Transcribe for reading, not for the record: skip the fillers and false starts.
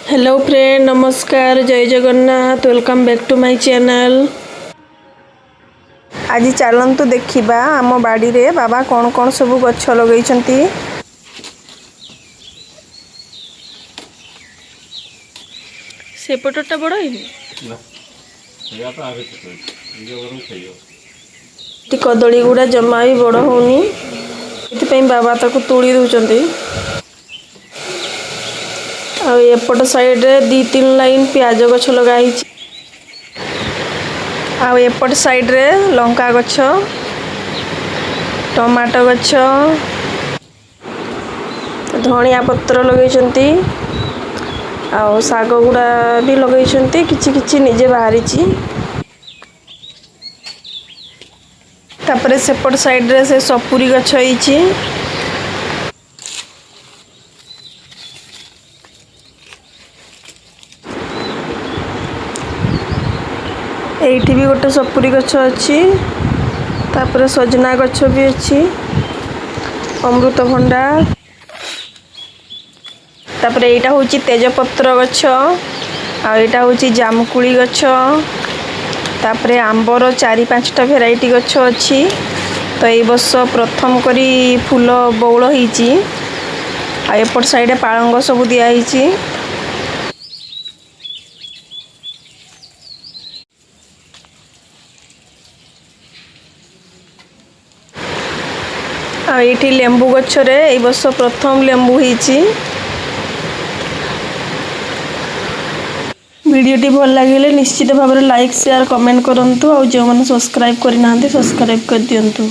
Hello friend, नमस्कार, जय Jagannath. Welcome back to my channel. आज चलतु देखा आम बाड़ी रे बाबा कौन कौन सब गछ लगे। सेपटा बड़ कदली गुड़ा जमा भी बड़ होनी, बाबा ताको तोड़ी दौरान। एपट साइड रे 2-3 लाइन प्याज गछ लगाई। एपट साइड रे लंका गछ, टमाटो गछ, धनिया पत्र लगे। साग गुड़ा भी लगे, किछि किछि निजे बाहरी। तापरे सेपट साइड रे से सपुरी गछ होईछि। एठी भी गोटे सपुरी गछ अच्छी। तापरे सजना गछ भी अच्छी, अमृतभंडा। तापरे एटा होची तेजपत्र गछ, आ एटा होची जामकुली गछ। तापरे आंबर 4-5टा भेराइटी गछ अच्छी। तो ये वर्ष प्रथम करी फूल बौल होईची। आ एपट साइड पालंग सब दिया होईची। ये लेंबू गछरे ए वर्ष प्रथम लेंबू होईची। वीडियोटी भल लगे निश्चित भाव में लाइक शेयर कमेंट करंतु। और जो मैंने सब्सक्राइब करना सब्सक्राइब कर दियंतु।